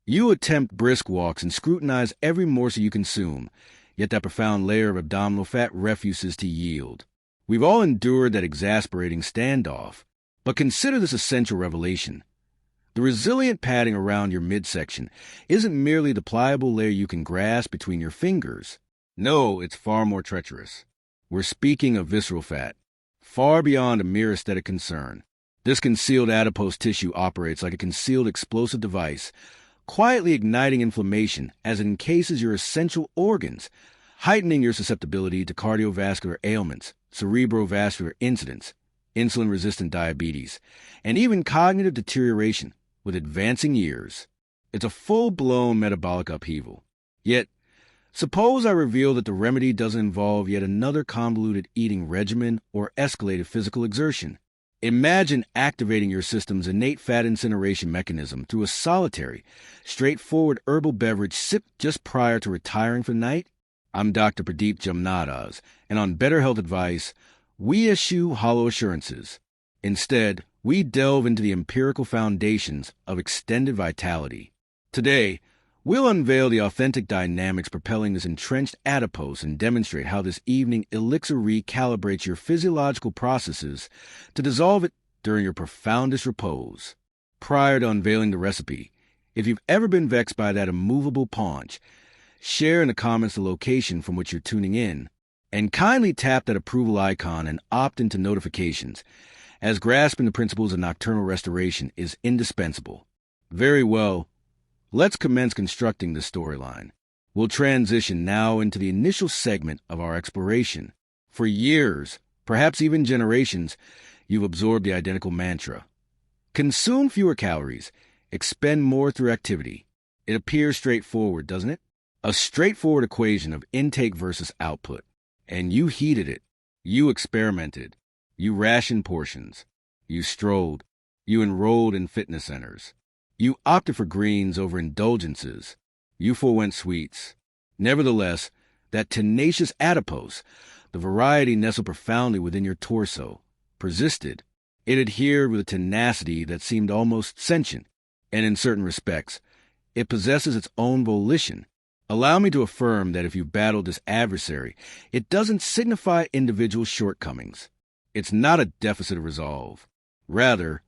You attempt brisk walks and scrutinize every morsel you consume, yet that profound layer of abdominal fat refuses to yield. We've all endured that exasperating standoff, but consider this essential revelation. The resilient padding around your midsection isn't merely the pliable layer you can grasp between your fingers. No, it's far more treacherous. We're speaking of visceral fat, far beyond a mere aesthetic concern. This concealed adipose tissue operates like a concealed explosive device, quietly igniting inflammation as it encases your essential organs, heightening your susceptibility to cardiovascular ailments, cerebrovascular incidents, insulin-resistant diabetes, and even cognitive deterioration with advancing years. It's a full-blown metabolic upheaval. Yet, suppose I reveal that the remedy doesn't involve yet another convoluted eating regimen or escalated physical exertion. Imagine activating your system's innate fat incineration mechanism through a solitary, straightforward herbal beverage sipped just prior to retiring for the night. I'm Dr. Pradip Jamnadas, and on Better Health Advice, we eschew hollow assurances. Instead, we delve into the empirical foundations of extended vitality. Today, we'll unveil the authentic dynamics propelling this entrenched adipose and demonstrate how this evening elixir recalibrates your physiological processes to dissolve it during your profoundest repose. Prior to unveiling the recipe, if you've ever been vexed by that immovable paunch, share in the comments the location from which you're tuning in, and kindly tap that approval icon and opt into notifications, as grasping the principles of nocturnal restoration is indispensable. Very well, let's commence constructing this storyline. We'll transition now into the initial segment of our exploration. For years, perhaps even generations, you've absorbed the identical mantra. Consume fewer calories, expend more through activity. It appears straightforward, doesn't it? A straightforward equation of intake versus output. And you heeded it. You experimented. You rationed portions. You strolled. You enrolled in fitness centers. You opted for greens over indulgences. You forewent sweets. Nevertheless, that tenacious adipose, the variety nestled profoundly within your torso, persisted. It adhered with a tenacity that seemed almost sentient, and in certain respects, it possesses its own volition. Allow me to affirm that if you battle this adversary, it doesn't signify individual shortcomings. It's not a deficit of resolve. Rather,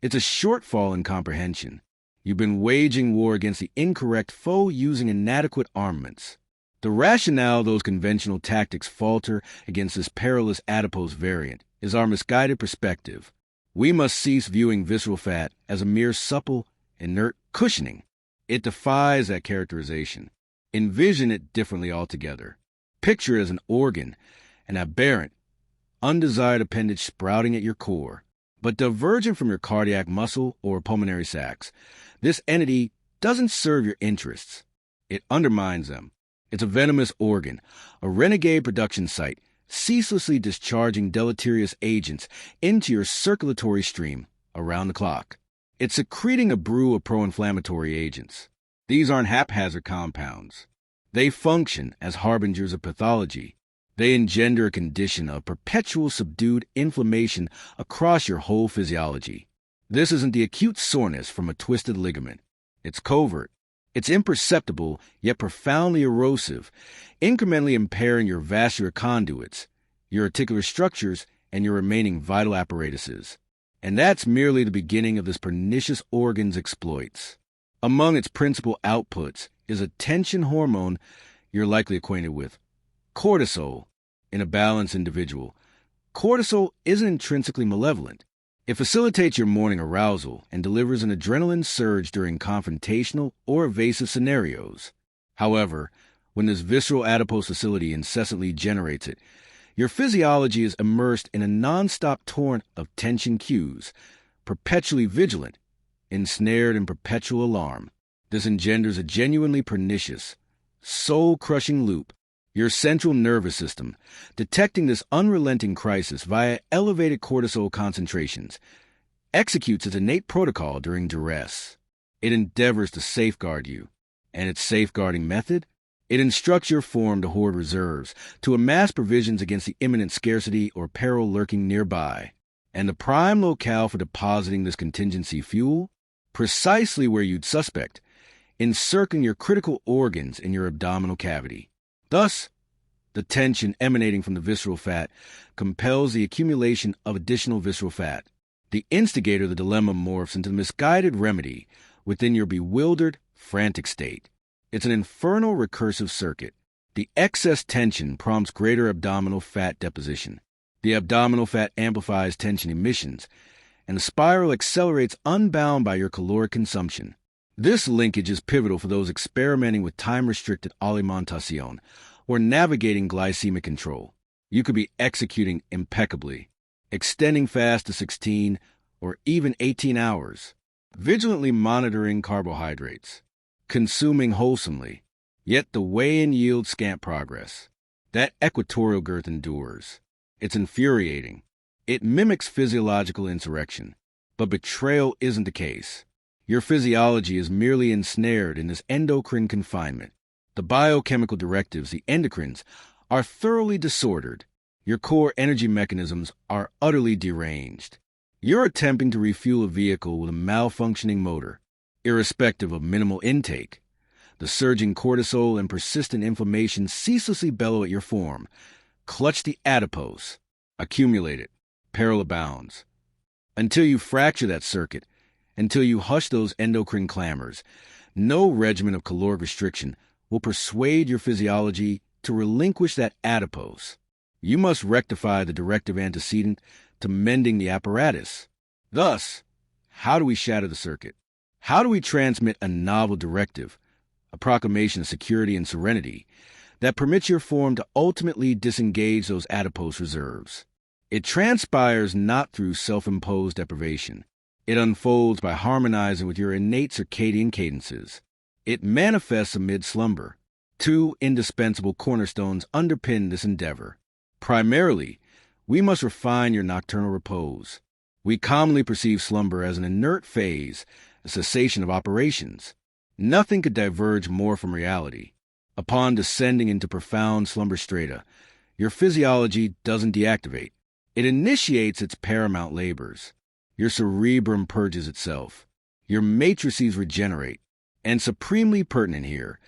it's a shortfall in comprehension. You've been waging war against the incorrect foe using inadequate armaments. The rationale those conventional tactics falter against this perilous adipose variant is our misguided perspective. We must cease viewing visceral fat as a mere supple, inert cushioning. It defies that characterization. Envision it differently altogether. Picture it as an organ, an aberrant, undesired appendage sprouting at your core, but divergent from your cardiac muscle or pulmonary sacs. This entity doesn't serve your interests. It undermines them. It's a venomous organ, a renegade production site, ceaselessly discharging deleterious agents into your circulatory stream around the clock. It's secreting a brew of pro-inflammatory agents. These aren't haphazard compounds. They function as harbingers of pathology. They engender a condition of perpetual subdued inflammation across your whole physiology. This isn't the acute soreness from a twisted ligament. It's covert. It's imperceptible, yet profoundly erosive, incrementally impairing your vascular conduits, your articular structures, and your remaining vital apparatuses. And that's merely the beginning of this pernicious organ's exploits. Among its principal outputs is a tension hormone you're likely acquainted with, cortisol. In a balanced individual, cortisol isn't intrinsically malevolent. It facilitates your morning arousal and delivers an adrenaline surge during confrontational or evasive scenarios. However, when this visceral adipose facility incessantly generates it, your physiology is immersed in a non-stop torrent of tension cues, perpetually vigilant, ensnared in perpetual alarm. This engenders a genuinely pernicious, soul-crushing loop. Your central nervous system, detecting this unrelenting crisis via elevated cortisol concentrations, executes its innate protocol during duress. It endeavors to safeguard you. And its safeguarding method? It instructs your form to hoard reserves, to amass provisions against the imminent scarcity or peril lurking nearby. And the prime locale for depositing this contingency fuel? Precisely where you'd suspect, encircling your critical organs in your abdominal cavity. Thus, the tension emanating from the visceral fat compels the accumulation of additional visceral fat. The instigator of the dilemma morphs into the misguided remedy within your bewildered, frantic state. It's an infernal recursive circuit. The excess tension prompts greater abdominal fat deposition. The abdominal fat amplifies tension emissions, and the spiral accelerates unbound by your caloric consumption. This linkage is pivotal for those experimenting with time-restricted alimentación or navigating glycemic control. You could be executing impeccably, extending fast to 16 or even 18 hours, vigilantly monitoring carbohydrates, consuming wholesomely, yet the weigh-in yields scant progress. That equatorial girth endures. It's infuriating. It mimics physiological insurrection, but betrayal isn't the case. Your physiology is merely ensnared in this endocrine confinement. The biochemical directives, the endocrines, are thoroughly disordered. Your core energy mechanisms are utterly deranged. You're attempting to refuel a vehicle with a malfunctioning motor, irrespective of minimal intake. The surging cortisol and persistent inflammation ceaselessly bellow at your form. Clutch the adipose. Accumulate it. Peril abounds. Until you fracture that circuit, until you hush those endocrine clamors, no regimen of caloric restriction will persuade your physiology to relinquish that adipose. You must rectify the directive antecedent to mending the apparatus. Thus, how do we shatter the circuit? How do we transmit a novel directive, a proclamation of security and serenity, that permits your form to ultimately disengage those adipose reserves? It transpires not through self-imposed deprivation. It unfolds by harmonizing with your innate circadian cadences. It manifests amid slumber. Two indispensable cornerstones underpin this endeavor. Primarily, we must refine your nocturnal repose. We commonly perceive slumber as an inert phase, a cessation of operations. Nothing could diverge more from reality. Upon descending into profound slumber strata, your physiology doesn't deactivate. It initiates its paramount labors. Your cerebrum purges itself. Your matrices regenerate. And supremely pertinent here,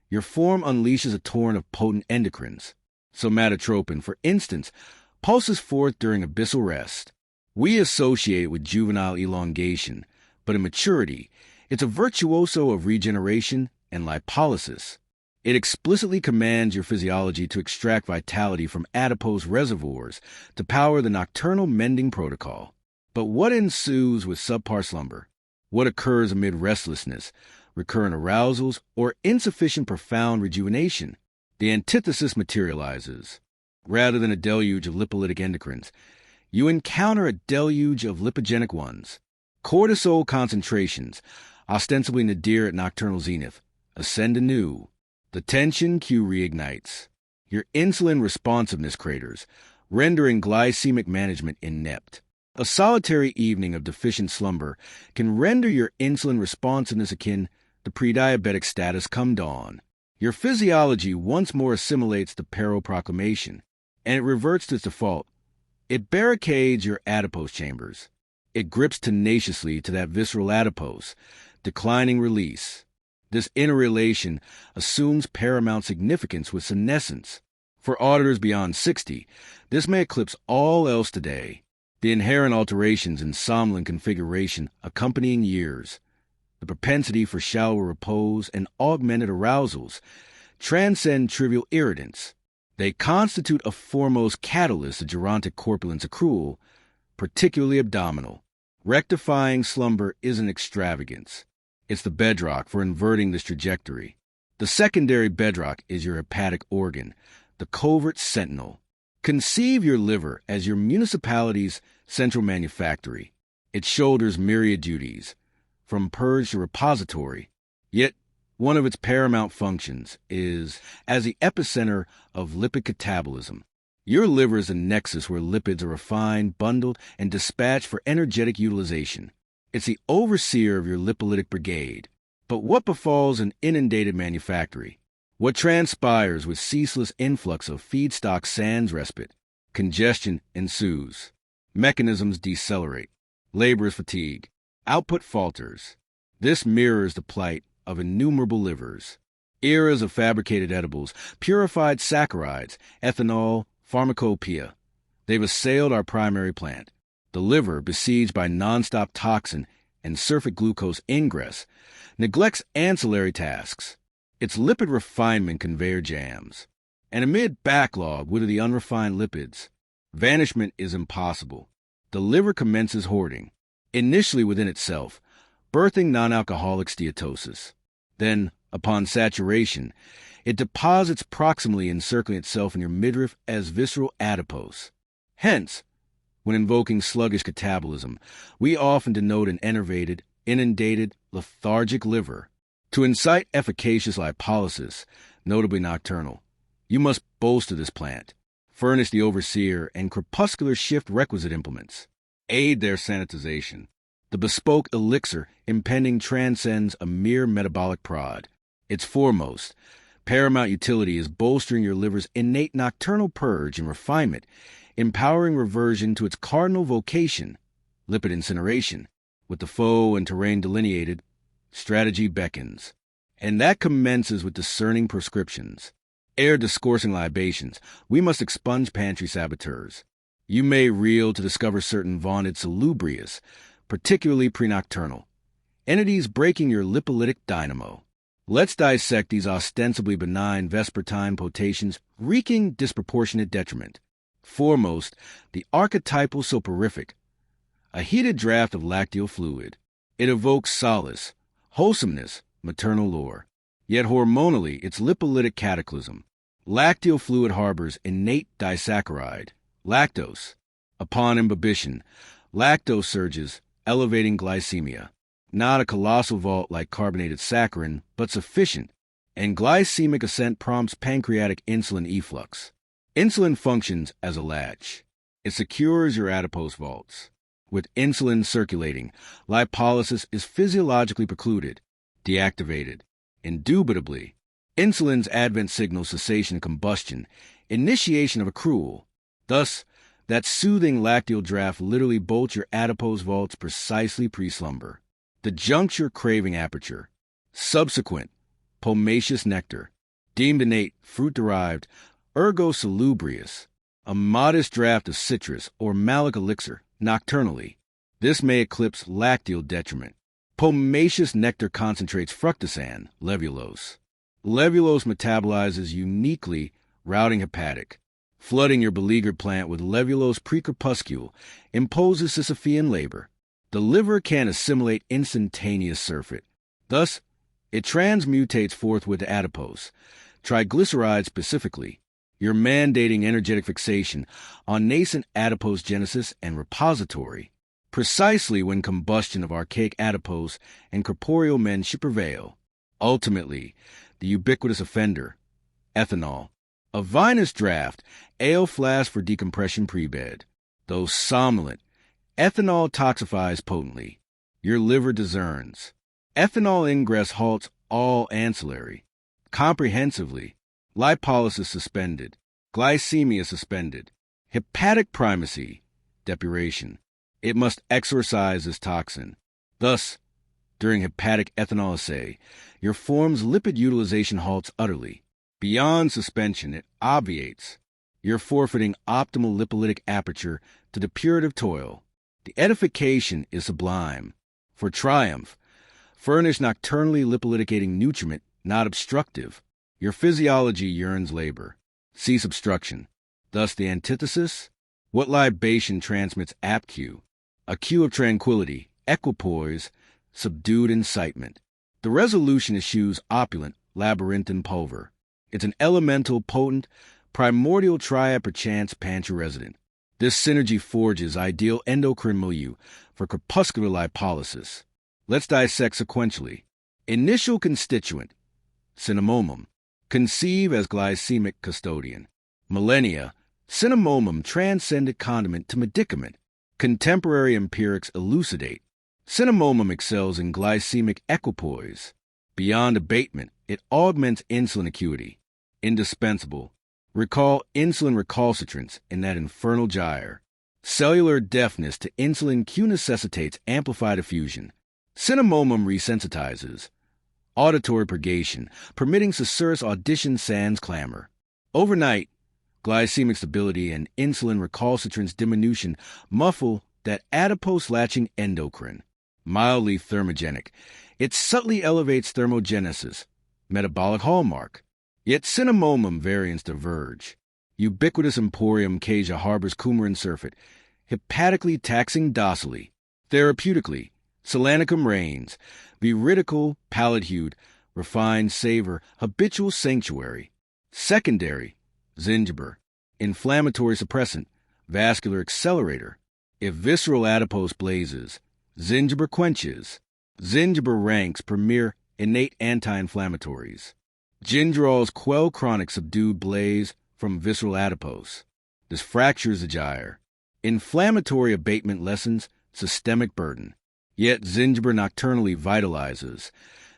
your form unleashes a torrent of potent endocrines. Somatotropin, for instance, pulses forth during abyssal rest. We associate it with juvenile elongation, but in maturity, it's a virtuoso of regeneration and lipolysis. It explicitly commands your physiology to extract vitality from adipose reservoirs to power the nocturnal mending protocol. But what ensues with subpar slumber? What occurs amid restlessness, recurrent arousals, or insufficient profound rejuvenation? The antithesis materializes. Rather than a deluge of lipolytic endocrines, you encounter a deluge of lipogenic ones. Cortisol concentrations, ostensibly nadir at nocturnal zenith, ascend anew. The tension cue reignites. Your insulin responsiveness craters, rendering glycemic management inept. A solitary evening of deficient slumber can render your insulin responsiveness akin to pre-diabetic status come dawn. Your physiology once more assimilates the peril proclamation, and it reverts to its default. It barricades your adipose chambers. It grips tenaciously to that visceral adipose, declining release. This interrelation assumes paramount significance with senescence. For auditors beyond 60, this may eclipse all else today. The inherent alterations in somnolent configuration accompanying years, the propensity for shallower repose and augmented arousals, transcend trivial irritants. They constitute a foremost catalyst of gerontic corpulence accrual, particularly abdominal. Rectifying slumber is an extravagance. It's the bedrock for inverting this trajectory. The secondary bedrock is your hepatic organ, the covert sentinel. Conceive your liver as your municipality's central manufactory. It shoulders myriad duties, from purge to repository. Yet, one of its paramount functions is as the epicenter of lipid catabolism. Your liver is a nexus where lipids are refined, bundled, and dispatched for energetic utilization. It's the overseer of your lipolytic brigade. But what befalls an inundated manufactory? What transpires with ceaseless influx of feedstock sans respite? Congestion ensues. Mechanisms decelerate. Laborers fatigue. Output falters. This mirrors the plight of innumerable livers. Eras of fabricated edibles, purified saccharides, ethanol, pharmacopoeia. They've assailed our primary plant. The liver, besieged by nonstop toxin and surfeit glucose ingress, neglects ancillary tasks. Its lipid refinement conveyor jams. And amid backlog, what are the unrefined lipids? Vanishment is impossible. The liver commences hoarding, initially within itself, birthing non-alcoholic steatosis. Then, upon saturation, it deposits proximally encircling itself in your midriff as visceral adipose. Hence, when invoking sluggish catabolism, we often denote an enervated, inundated, lethargic liver. To incite efficacious lipolysis, notably nocturnal, you must bolster this plant, furnish the overseer and crepuscular shift requisite implements, aid their sanitization. The bespoke elixir impending transcends a mere metabolic prod. Its foremost, paramount utility is bolstering your liver's innate nocturnal purge and refinement, empowering reversion to its cardinal vocation, lipid incineration. With the foe and terrain delineated, strategy beckons. And that commences with discerning prescriptions. Ere discoursing libations, we must expunge pantry saboteurs. You may reel to discover certain vaunted salubrious, particularly prenocturnal, entities breaking your lipolytic dynamo. Let's dissect these ostensibly benign vespertine potations wreaking disproportionate detriment. Foremost, the archetypal soporific, a heated draught of lacteal fluid. It evokes solace, wholesomeness, maternal lore. Yet hormonally, its lipolytic cataclysm. Lacteal fluid harbors innate disaccharide, lactose. Upon imbibition, lactose surges, elevating glycemia. Not a colossal vault like carbonated saccharin, but sufficient, and glycemic ascent prompts pancreatic insulin efflux. Insulin functions as a latch. It secures your adipose vaults. With insulin circulating, lipolysis is physiologically precluded, deactivated. Indubitably, insulin's advent signals cessation of combustion, initiation of accrual. Thus, that soothing lacteal draft literally bolts your adipose vaults precisely pre-slumber. The juncture craving aperture. Subsequent, pomaceous nectar. Deemed innate, fruit-derived, ergo salubrious. A modest draught of citrus or malic elixir, nocturnally. This may eclipse lacteal detriment. Pomaceous nectar concentrates fructosan, levulose. Levulose metabolizes uniquely, routing hepatic. Flooding your beleaguered plant with levulose precrepuscule imposes Sisyphean labor. The liver can assimilate instantaneous surfeit. Thus, it transmutates forthwith to adipose, triglycerides specifically. You're mandating energetic fixation on nascent adipose genesis and repository, precisely when combustion of archaic adipose and corporeal men should prevail. Ultimately, the ubiquitous offender, ethanol, a vinous draught, ale flask for decompression pre-bed. Though somnolent, ethanol toxifies potently. Your liver discerns. Ethanol ingress halts all ancillary. Comprehensively, lipolysis suspended, glycemia suspended, hepatic primacy, depuration. It must exorcise this toxin. Thus, during hepatic ethanol assay, your form's lipid utilization halts utterly. Beyond suspension, it obviates. You're forfeiting optimal lipolytic aperture to depurative toil. The edification is sublime. For triumph, furnish nocturnally lipolyticating nutriment, not obstructive. Your physiology yearns labor. Cease obstruction. Thus the antithesis? What libation transmits apq? A cue of tranquility, equipoise, subdued incitement. The resolution eschews opulent, labyrinthine pulver. It's an elemental, potent, primordial triad perchance pantry resident. This synergy forges ideal endocrine milieu for crepuscular lipolysis. Let's dissect sequentially. Initial constituent, cinnamomum. Conceive as glycemic custodian. Millennia, cinnamomum transcended condiment to medicament. Contemporary empirics elucidate. Cinnamomum excels in glycemic equipoise. Beyond abatement, it augments insulin acuity. Indispensable. Recall insulin recalcitrance in that infernal gyre. Cellular deafness to insulin cue necessitates amplified effusion. Cinnamomum resensitizes. auditory purgation, permitting susurrus audition sans clamor. Overnight, glycemic stability and insulin recalcitrance diminution muffle that adipose-latching endocrine. Mildly thermogenic, it subtly elevates thermogenesis, metabolic hallmark. Yet cinnamomum variants diverge. Ubiquitous emporium casia harbors coumarin surfeit, hepatically taxing docilely. Therapeutically, Solanacum reigns, viridical, pallid-hued, refined savor, habitual sanctuary. Secondary, zingiber, inflammatory suppressant, vascular accelerator. If visceral adipose blazes, zingiber quenches. Zingiber ranks premier innate anti-inflammatories. Gingerols quell chronic subdued blaze from visceral adipose. This fractures the gyre. Inflammatory abatement lessens systemic burden. Yet zingiber nocturnally vitalizes.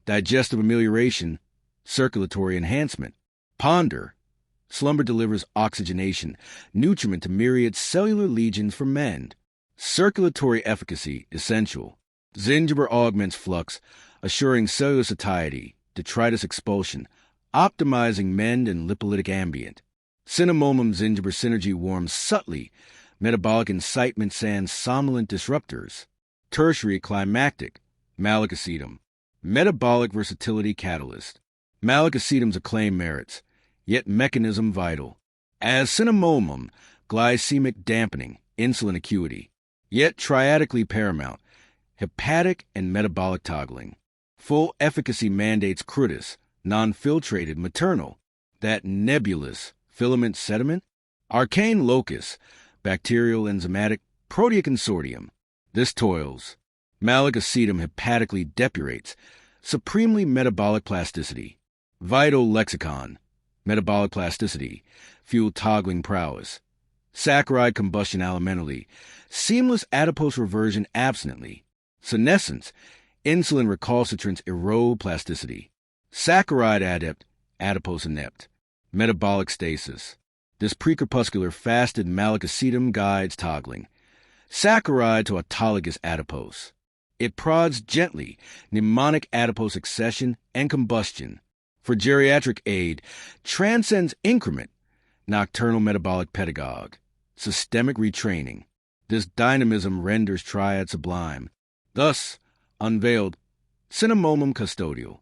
Digestive amelioration, circulatory enhancement. Ponder. Slumber delivers oxygenation, nutriment to myriad cellular legions for mend. Circulatory efficacy essential. Zingiber augments flux, assuring cellular satiety, detritus expulsion, optimizing mend and lipolytic ambient. Cinnamomum zingiber synergy warms subtly, metabolic incitement sans somnolent disruptors. Tertiary climactic, malic acetum, metabolic versatility catalyst. Malic acetum's acclaimed merits, yet mechanism vital. As cinnamomum, glycemic dampening, insulin acuity, yet triadically paramount, hepatic and metabolic toggling. Full efficacy mandates crutus, non-filtrated maternal, that nebulous filament sediment. Arcane locus, bacterial enzymatic protea consortium. This toils. Malic acetum hepatically depurates, supremely metabolic plasticity. Vital lexicon, metabolic plasticity, fuel toggling prowess. Saccharide combustion alimentally, seamless adipose reversion abstinently. Senescence, insulin recalcitrance erode plasticity. Saccharide adept, adipose inept. Metabolic stasis. This precrepuscular fasted malic acetum guides toggling. Saccharide to autologous adipose. It prods gently mnemonic adipose accession and combustion. For geriatric aid, transcends increment, nocturnal metabolic pedagogue. Systemic retraining. This dynamism renders triad sublime. Thus, unveiled, cinnamomum custodial.